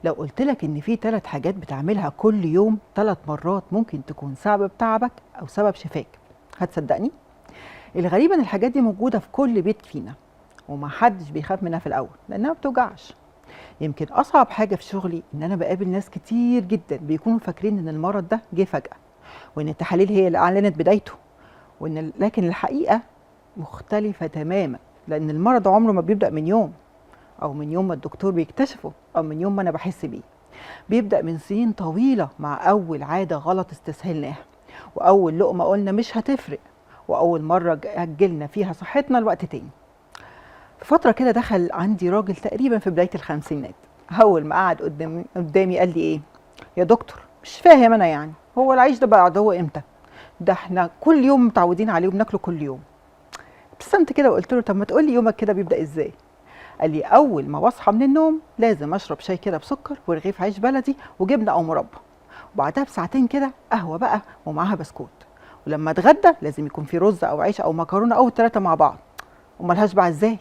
لو قلت لك إن في 3 حاجات بتعملها كل يوم 3 مرات ممكن تكون سبب تعبك أو سبب شفاك، هتصدقني؟ الغريب إن الحاجات دي موجودة في كل بيت فينا، ومحدش بيخاف منها في الأول لأنها ما بتوجعش. يمكن أصعب حاجة في شغلي إن أنا بقابل ناس كتير جدا بيكونوا فاكرين إن المرض ده جه فجأة، وإن التحاليل هي اللي أعلنت بدايته، لكن الحقيقة مختلفة تماما، لأن المرض عمره ما بيبدأ من يوم، أو من يوم ما الدكتور بيكتشفه، أو من يوم ما أنا بحس بيه. بيبدأ من سنين طويلة مع أول عادة غلط استسهلناها، وأول لقمة قلنا مش هتفرق، وأول مرة أجلنا فيها صحتنا لوقت تاني. في فترة كده دخل عندي راجل تقريبا في بداية الخمسينات، أول ما قعد قدامي قال لي إيه؟ يا دكتور مش فاهم أنا، يعني هو العيش ده بقى عدو إمتى؟ ده احنا كل يوم متعودين عليه وبناكله كل يوم. ابتسمت كده وقلت له طب ما تقولي يومك كده بيبدأ إزاي؟ قال لي أول ما بصحى من النوم لازم أشرب شاي كده بسكر ورغيف عيش بلدي وجبنة أو مربى، وبعدها بساعتين كده قهوة بقى ومعاها بسكوت، ولما اتغدى لازم يكون في رز أو عيش أو مكرونة أو التلاتة مع بعض. أمال هشبع إزاي؟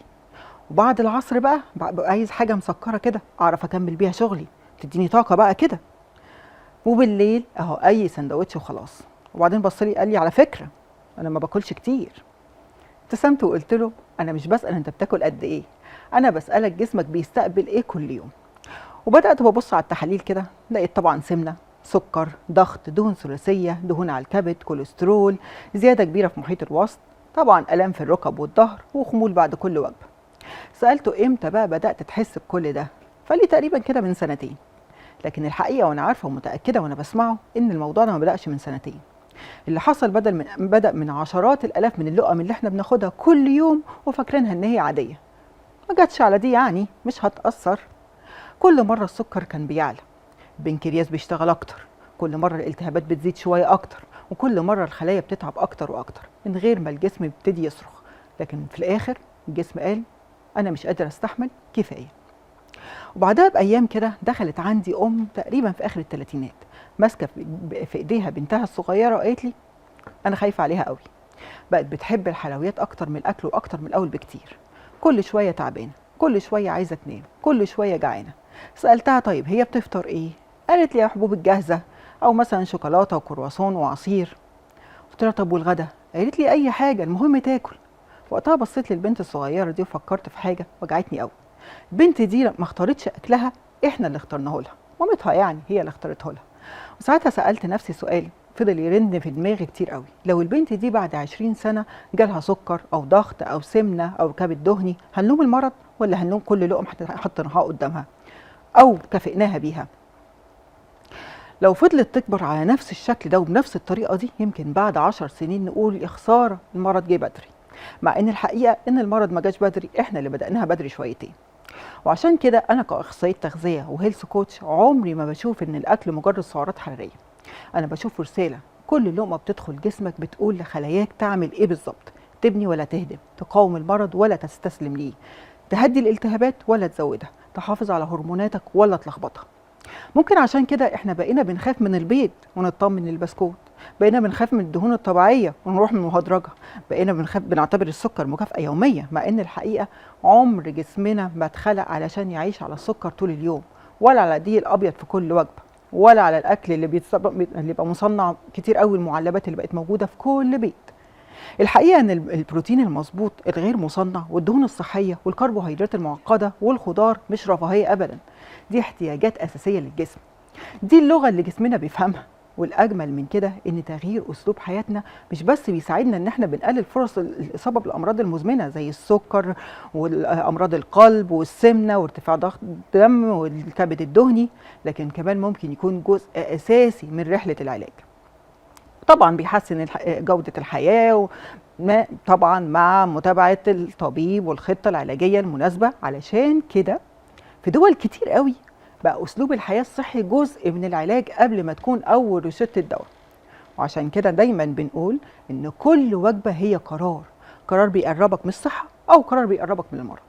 وبعد العصر بقى عايز حاجة مسكرة كده أعرف أكمل بيها شغلي، تديني طاقة بقى كده. وبالليل أهو أي سندوتش وخلاص. وبعدين بصلي قال لي على فكرة أنا ما باكلش كتير. ابتسمت وقلت له أنا مش بسأل أنت بتاكل قد إيه، أنا بسألك جسمك بيستقبل إيه كل يوم. وبدأت ببص على التحاليل كده، لقيت طبعا سمنة، سكر، ضغط، دهون ثلاثية، دهون على الكبد، كوليسترول، زيادة كبيرة في محيط الوسط، طبعا آلام في الركب والظهر، وخمول بعد كل وجبة. سألته امتى بقى بدأت تحس بكل ده؟ فقال لي تقريبا كده من سنتين. لكن الحقيقة وانا عارفة ومتأكدة وانا بسمعه ان الموضوع ده ما بدأش من سنتين. اللي حصل بدأ من عشرات الآلاف من اللقم اللي احنا بناخدها كل يوم وفاكرينها ان هي عادية. ما جاتش على دي يعني مش هتأثر. كل مرة السكر كان بيعلى، البنكرياس بيشتغل اكتر، كل مرة الالتهابات بتزيد شوية اكتر، وكل مرة الخلايا بتتعب اكتر واكتر من غير ما الجسم يبتدي يصرخ. لكن في الاخر الجسم قال انا مش قادر استحمل، كفاية. وبعدها بايام كده دخلت عندي تقريبا في اخر الثلاثينات، ماسكه في ايديها بنتها الصغيره، وقالت لي انا خايفه عليها قوي، بقت بتحب الحلويات اكتر من الاكل واكتر من الاول بكتير، كل شويه تعبانه، كل شويه عايزه تنام، كل شويه جعانه. سالتها طيب هي بتفطر ايه؟ قالت لي يا حبوب الجاهزه، او مثلا شوكولاته وكرواسون وعصير. قلت لها طب والغدا؟ قالت لي اي حاجه المهم تاكل. وقتها بصيت للبنت الصغيره دي وفكرت في حاجه وجعتني قوي. البنت دي ما اختارتش اكلها، احنا اللي اخترناه لها، مامتها يعني هي اللي اختارته لها. وساعتها سالت نفسي سؤال فضل يرن في دماغي كتير قوي، لو البنت دي بعد 20 سنه جالها سكر او ضغط او سمنه او كبد دهني، هنلوم المرض ولا هنلوم كل لقمه حطيناها قدامها او كافئناها بيها؟ لو فضلت تكبر على نفس الشكل ده وبنفس الطريقه دي، يمكن بعد 10 سنين نقول يا خساره المرض جه بدري، مع ان الحقيقه ان المرض ما جاش بدري، احنا اللي بدأناها بدري شويتين. وعشان كده انا كاخصائيه تغذيه وهيلث كوتش عمري ما بشوف ان الاكل مجرد سعرات حراريه، انا بشوفه رساله. كل لقمه بتدخل جسمك بتقول لخلاياك تعمل ايه بالظبط، تبني ولا تهدم، تقاوم المرض ولا تستسلم ليه، تهدي الالتهابات ولا تزودها، تحافظ على هرموناتك ولا تلخبطها. ممكن عشان كده احنا بقينا بنخاف من البيض ونطمن للبسكوت، بقينا بنخاف من الدهون الطبيعيه ونروح من المهدرجه، بقينا بنعتبر السكر مكافاه يوميه، مع ان الحقيقه عمر جسمنا ما اتخلق علشان يعيش على السكر طول اليوم، ولا على الدقيق الابيض في كل وجبه، ولا على الاكل اللي بيبقى مصنع كتير قوي، المعلبات اللي بقت موجوده في كل بيت. الحقيقه ان البروتين المظبوط الغير مصنع والدهون الصحيه والكربوهيدرات المعقده والخضار مش رفاهيه ابدا، دي احتياجات اساسيه للجسم، دي اللغة اللي جسمنا بيفهمها. والأجمل من كده إن تغيير أسلوب حياتنا مش بس بيساعدنا إن احنا بنقلل فرص الإصابة بالأمراض المزمنة زي السكر وأمراض القلب والسمنة وارتفاع ضغط الدم والكبد الدهني، لكن كمان ممكن يكون جزء أساسي من رحلة العلاج. طبعا بيحسن جودة الحياة، طبعا مع متابعة الطبيب والخطة العلاجية المناسبة. علشان كده في دول كتير قوي بقى أسلوب الحياة الصحي جزء من العلاج قبل ما تكون أول روشتة دواء. وعشان كده دايما بنقول إن كل وجبة هي قرار بيقربك من الصحة أو قرار بيقربك من المرض.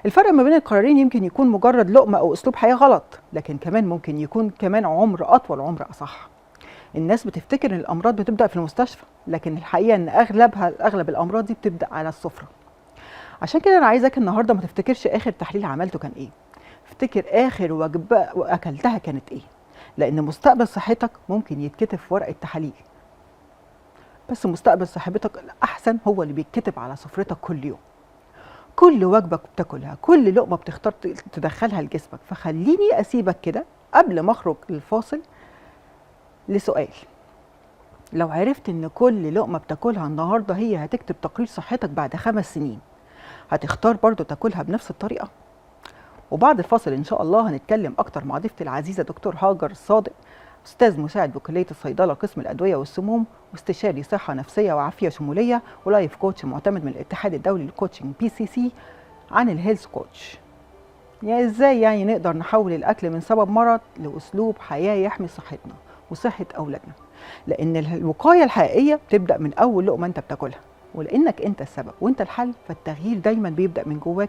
الفرق ما بين القرارين يمكن يكون مجرد لقمة أو أسلوب حياة غلط، لكن كمان ممكن يكون كمان عمر أطول، عمر أصح. الناس بتفتكر إن الأمراض بتبدأ في المستشفى، لكن الحقيقة إن أغلب الأمراض دي بتبدأ على السفرة. عشان كده أنا عايزاك النهاردة ما تفتكرش آخر تحليل عملته كان إيه، تفتكر آخر وجبة أكلتها كانت إيه، لأن مستقبل صحتك ممكن يتكتب في ورقة تحاليل، بس مستقبل صحتك الأحسن هو اللي بيتكتب على سفرتك كل يوم. كل وجبة بتاكلها، كل لقمة بتختار تدخلها لجسمك. فخليني أسيبك كده قبل ما أخرج للفاصل لسؤال: لو عرفت إن كل لقمة بتاكلها النهاردة هي هتكتب تقرير صحتك بعد 5 سنين، هتختار برضو تاكلها بنفس الطريقة؟ وبعد الفاصل إن شاء الله هنتكلم أكتر مع ضيفتي العزيزة دكتور هاجر الصادق، أستاذ مساعد بكلية الصيدلة قسم الأدوية والسموم، واستشاري صحة نفسية وعافية شمولية، ولايف كوتش معتمد من الاتحاد الدولي للكوتشنج PCC، عن الهيلث كوتش. يعني إزاي يعني نقدر نحول الأكل من سبب مرض لأسلوب حياة يحمي صحتنا وصحة أولادنا، لأن الوقاية الحقيقية بتبدأ من أول لقمة أنت بتاكلها، ولأنك أنت السبب وأنت الحل، فالتغيير دايما بيبدأ من جواك